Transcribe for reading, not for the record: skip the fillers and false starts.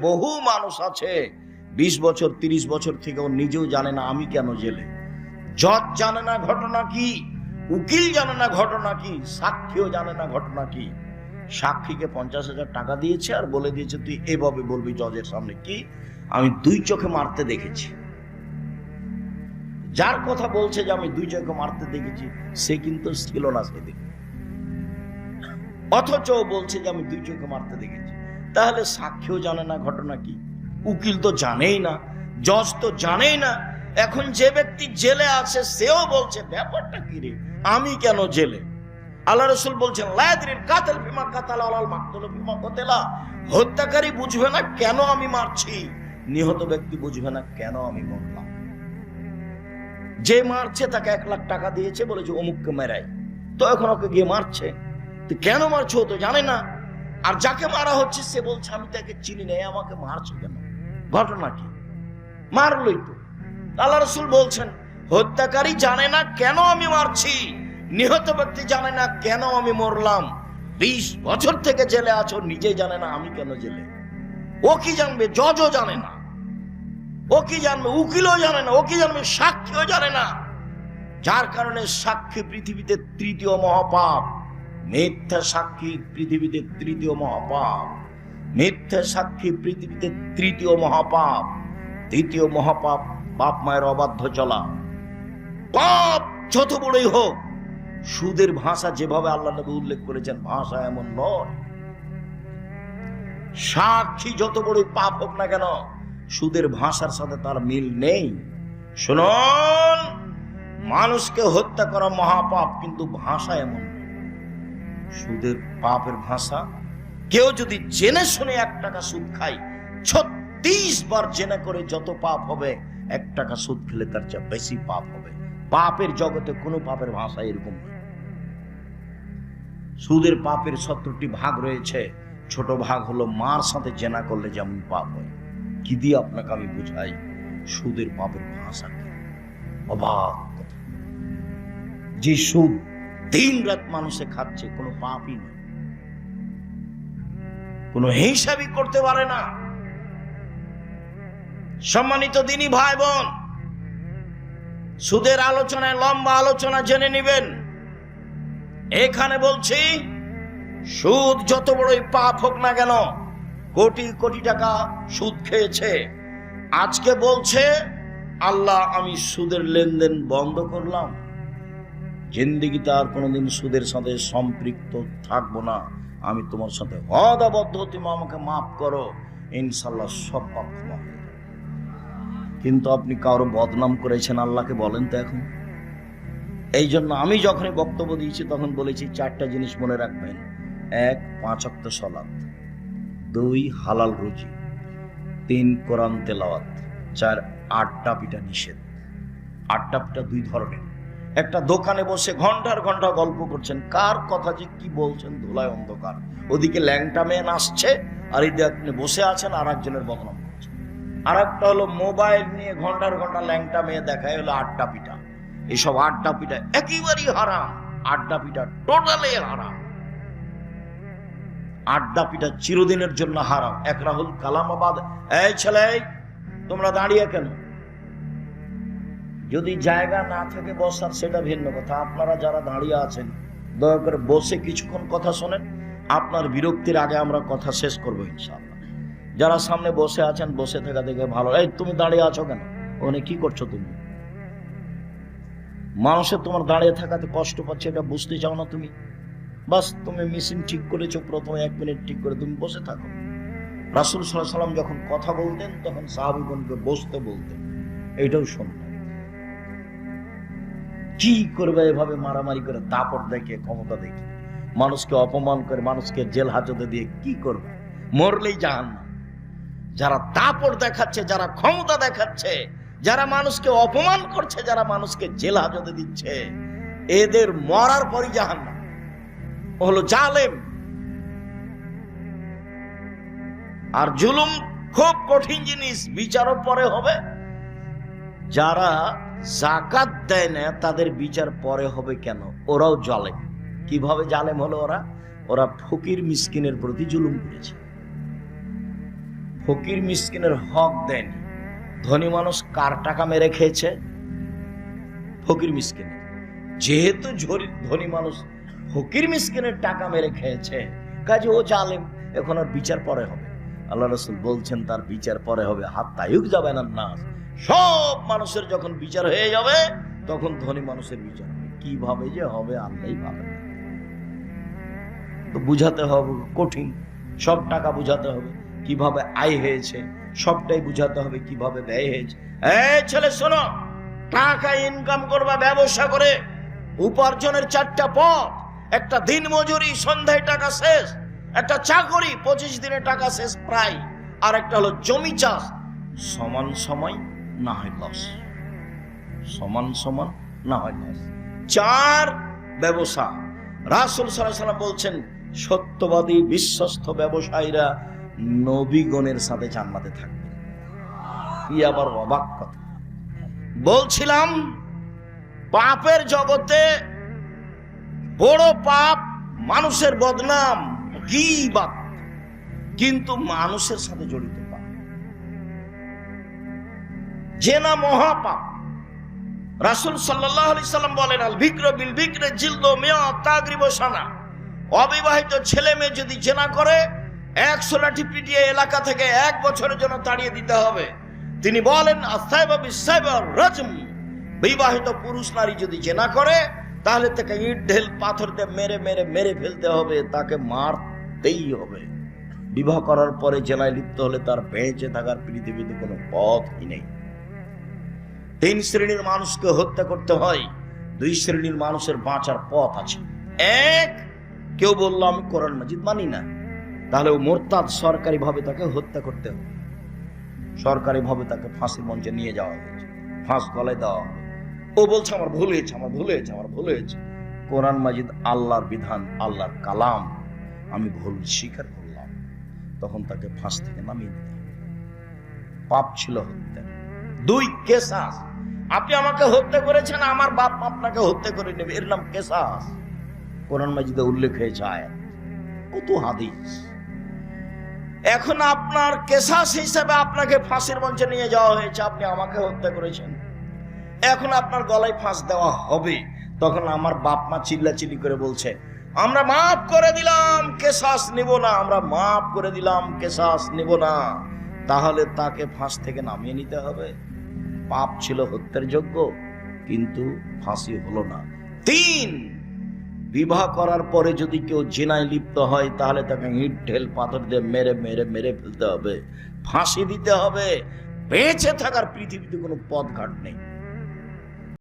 বহু মানুষ আছে 20 বছর 30 বছর থেকে ও নিজেও জানে না আমি কেন জেলে। জজ জানে না ঘটনা কি, উকিল জানে না ঘটনা কি, সাক্ষীও জানে না ঘটনা কি। সাক্ষীকে 50,000 টাকা দিয়েছে আর বলে দিয়েছে তুই এভাবে বলবি জজের সামনে, কি আমি 2 চোখে মারতে দেখেছি। যার কথা বলছে যে আমি 2 চোখে মারতে দেখেছি সে কিন্তু ছিল না সেদিন, অথচ বলছে যে আমি 2 চোখে মারতে দেখেছি। তাহলে সাক্ষীও জানে না ঘটনা কি, উকিল তো জানেই না, জজ তো জানেই না। এখন যে ব্যক্তি জেলে আছে সেও বলছে ব্যাপারটা কি রে, আমি কেন জেলে। আল্লাহ রাসূল বলছেন লা ইয়াদরিল কাতিল বিমা কাতালা ওয়াল মাকতুল বিমা কুতিলা। হত্যাকারী বুঝবে না কেন আমি মারছি, নিহত ব্যক্তি বুঝবে না কেন আমি মরলাম। যে মারছে তাকে 1 লাখ টাকা দিয়েছে, বলেছে অমুককে মেরাই, তো এখন ওকে গিয়ে মারছে, তো কেন মারছো তো জানে না। আর যাকে মারা হচ্ছে সে বলছে আমি তাকে চিনি না, আমাকে মারছে কেন, ঘটনা কি, মারলই তো। আল্লাহ রাসূল বলছেন হত্যাকারী জানে না কেন আমি মারছি, নিহত ব্যক্তি জানে না কেন আমি মরলাম। 20 বছর থেকে জেলে আছো, নিজেই জানে না আমি কেন জেলে। ও কি জানবে, জজও জানে না। ও কি জানবে, উকিলও জানে না। ও কি জানবে, সাক্ষীও জানে না। যার কারণে সাক্ষী পৃথিবীতে 3য় মহাপাপ। মিথ্যা সাক্ষী পৃথিবীতে 3য় মহাপাপ। মিথ্যা সাক্ষী পৃথিবীতে 3য় মহাপাপ। 2য় মহাপাপ বাপ মায়ের অবাধ্য চলা। পাপ যত বড়ই হোক, সুদের ভাষা যেভাবে আল্লাহ নবী উল্লেখ করেছেন ভাষা এমন নয়। সাক্ষী যত বড়ই পাপ হোক না কেন, সুদের ভাষার সাথে তার মিল নেই। শুনুন, মানুষকে হত্যা করা মহাপাপ, কিন্তু ভাষা এমন। সুদের পাপের ভাষা, কেউ যদি জেনে শুনে 1 টাকা সুদ খায়, 36 বার জেনে করে যত পাপ হবে, 1 টাকা সুদ খেলে তার চেয়ে বেশি পাপ হবে। পাপের জগতে কোনো পাপের ভাষা এরকম নয়। সুদের পাপের 70টি ভাগ রয়েছে। ছোট ভাগ হলো মার সাথে জেনা করলে যেমন পাপ হয়। কি দিয়ে আপনাকে আমি বুঝাই সুদের পাপের ভাষা কি, অবাক কথা। যে সুদ দিন-রাত মানুষে খাচ্ছে, কোনো পাপই নেই, কোনো হিসাবই করতে পারে না। সম্মানিত দিনী ভাই বোন, সুদের আলোচনায় লম্বা আলোচনা জেনে নেবেন। এখানে বলছি সুদ যত বড়ই পাপ হোক না কেন, কোটি কোটি টাকা সুদ খেয়েছে, আজকে বলছে আল্লাহ আমি সুদের লেনদেন বন্ধ করলাম, জিন্দেগিতে আর কোনোদিন সুদের সাথে সম্পৃক্ত থাকবো না, আমি তোমার সাথে ওয়াদাবদ্ধ, তুমি আমাকে মাফ করো, ইনশাআল্লাহ সব পাপ ক্ষমা হয়ে যাবে। কিন্তু আপনি কারো বদনাম করেছেন, আল্লাহকে বলেন তো এখন। এই জন্য আমি যখনই বক্তব্য দিয়েছি তখন বলেছি 4টা জিনিস মনে রাখবেন। 1 5 ওয়াক্ত সালাত, 2 হালাল রুজি, 3 কোরআন তেলাওয়াত, 4 আড্ডা পিটা নিষেধ। আড্ডা পিটা 2 ধরনের। একটা দোকানে বসে ঘন্টার ঘন্টা গল্প করছেন, কার কথা যে কি বলছেন ধুলায় অন্ধকার। ওদিকে ল্যাংটা মেয়ে নাচছে আর এদিকে আপনি বসে আছেন আর একজনের বদনাম করছেন। আর একটা হলো মোবাইল নিয়ে ঘন্টার ঘন্টা ল্যাংটা মেয়ে দেখায়, হলো আড্ডা পিটা। এসব আড্ডা পিটা একেবারেই হারাম। আড্ডা পিটা টোটালি হারাম। আড্ডা পিটা চিরদিনের জন্য হারাম। এক রাহুল কালামাবাদ, এই ছেলে তোমরা দাঁড়িয়ে কেন? যদি জায়গা না থাকে বসার সেটা ভিন্ন কথা। আপনারা যারা দাঁড়িয়ে আছেন দয়া করে বসে কিছুক্ষণ কথা শোনেন। আপনার বিরক্তির আগে আমরা কথা শেষ করবো ইনশাআল্লাহ। যারা সামনে বসে আছেন বসে থাকা দেখে ভালো। এই তুমি দাঁড়িয়ে আছো কেন? ওখানে কি করছো তুমি? মানুষের তোমার দাঁড়িয়ে থাকাতে কষ্ট পাচ্ছে, এটা বুঝতে চাও না তুমি? বাস তুমি মেশিন ঠিক করেছো, প্রথমে 1 মিনিট ঠিক করে তুমি বসে থাকো। রাসূল সাল্লাল্লাহু আলাইহি ওয়াসাল্লাম যখন কথা বলতেন তখন সাহাবীগণকে বসতে বলতেন, এইটাও শুনতেন। কি করবে এভাবে মারামারি করে, দাপট দেখে, ক্ষমতা দেখে, মানুষকে অপমান করে, মানুষকে জেল হাজতে দিয়ে কি করবে? মরলেই জাহান্নাম। যারা দাপট দেখাচ্ছে, যারা ক্ষমতা দেখাচ্ছে, যারা মানুষকে অপমান করছে, যারা মানুষকে জেল হাজতে দিচ্ছে, এদের মরার পরই জাহান্নাম। হলো জালেম। আর জুলুম খুব কঠিন জিনিস, বিচারও পরে হবে। যারা যাকাত দেয় না তাদের বিচার পরে হবে কেন? ওরাও জালেম। কিভাবে জালেম হলো ওরা? ওরা ফকির মিসকিনের প্রতি জুলুম করেছে। ফকির মিসকিনের হক দেন। ধনী মানুষ কার টাকা মেরে খেয়েছে? ফকির মিসকিন। যেহেতু ধনী মানুষ ফকির মিসকিনের টাকা মেরে খেয়েছে, কাজে ও জালেম, এখন আর বিচার পরে হবে। আল্লাহ রাসূল বলছেন তার বিচার পরে হবে, হাত্তা ইউকযাবানা নাস। সব মানুষের যখন বিচার হয়ে যাবে তখন ধনী মানুষের বিচার হবে। কিভাবে যে হবে আল্লাহই ভালো। তো বুঝাতে হবে, কঠিন। সব টাকা বুঝাতে হবে কিভাবে আয় হয়েছে, সবটাই বুঝাতে হবে কিভাবে ব্যয় হয়েছে। এই ছেলে শোনো, টাকা ইনকাম করবা ব্যবসা করে। উপার্জনের 4টা পথ। একটা দিন মজুরি, সন্ধ্যায় টাকা শেষ। একটা চাকরি, 25 দিনে টাকা শেষ প্রায়। আর একটা হলো জমি চাষ, সমান সময় না হয় লস, সমান সমান না হয় লস। 4 ব্যবসা। রাসূল সাল্লাল্লাহু আলাইহি ওয়াসাল্লাম বলছেন সত্যবাদী বিশ্বস্ত ব্যবসায়ীরা নবীগণের সাথে জান্নাতে থাকবে। কি আবার অবাক কথা! বলছিলাম পাপের জগতে বড় পাপ মানুষের বদনাম, গীবত, কিন্তু মানুষের সাথে জড়িত পাপ। জেনা মহাপাপ। রাসূল সাল্লাল্লাহু আলাইহি সাল্লাম বলেন আল বিকরু বিল বিকরি জিলদু মিয়া তাগরিবু সানা। অবিবাহিত ছেলে মেয়ে যদি জেনা করে 100 লাঠি পিটিয়ে এলাকা থেকে 1 বছরের জন্য তাড়িয়ে দিতে হবে। তিনি বলেন আসাইবা বিসাইবা রাজম। বিবাহিত পুরুষ নারী যদি জেনা করে তাহলে তাকে ইট ঢেল পাথর দিয়ে মেরে মেরে মেরে ফেলতে হবে, তাকে মারতেই হবে। বিবাহ করার পরে জেনায় লিপ্ত হলে তার বেঁচে থাকার পৃথিবীতে কোনো পথই নেই। 3 শ্রেণীর মানুষকে হত্যা করতে হয়, 2 শ্রেণীর মানুষের বাঁচার পথ আছে। এক, কেউ বলল আমি কোরআন মাজিদ মানি না, তাহলে ও মোরতাদ, সরকারি ভাবে তাকে হত্যা করতে হবে। সরকারি ভাবে তাকে ফাঁসির মঞ্চে নিয়ে যাওয়া হয়েছে, ফাঁস গলায় দেওয়া হবে। ও বলছে আমার ভুল হয়েছে, আমার ভুল হয়েছে, আমার ভুল হয়েছে। কোরআন মাজিদ আল্লাহর বিধান, আল্লাহর কালাম, আমি ভুল স্বীকার করলাম, তখন তাকে ফাঁস থেকে নামিয়ে দিতে হবে। পাপ ছিল হত্যা। 2, কেসাস। আপনি আমাকে হত্যা করেছেন, আমার বাপ আপনাকে হত্যা করে নেবে, এর নাম কেসাস। কোরআন মাজিদে উল্লেখ হয়েছে আয়াত, কত হাদিস। এখন আপনার কেসাস হিসেবে আপনাকে ফাঁসির মঞ্চে নিয়ে যাওয়া হয়েছে, আপনি আমাকে হত্যা করেছেন, এখন আপনার গলায় ফাঁস দেওয়া হবে। তখন আমার বাপ মা চিল্লাচিল্লি করে বলছে আমরা মাফ করে দিলাম, কেসাস নিব না, আমরা মাফ করে দিলাম, কেসাস নিব না। তাহলে তাকে ফাঁস থেকে নামিয়ে নিতে হবে। পাপ ছিল হত্যার যোগ্য, কিন্তু ফাঁসি হলো না। 3, বিবাহ করার পরে যদি কেউ জিনায় লিপ্ত হয় তাহলে তাকে ইট ঢেল পাথর দিয়ে মেরে মেরে মেরে ফেলতে হবে, ফাঁসি দিতে হবে। বেঁচে থাকার পৃথিবীতে কোনো পথঘাট নেই।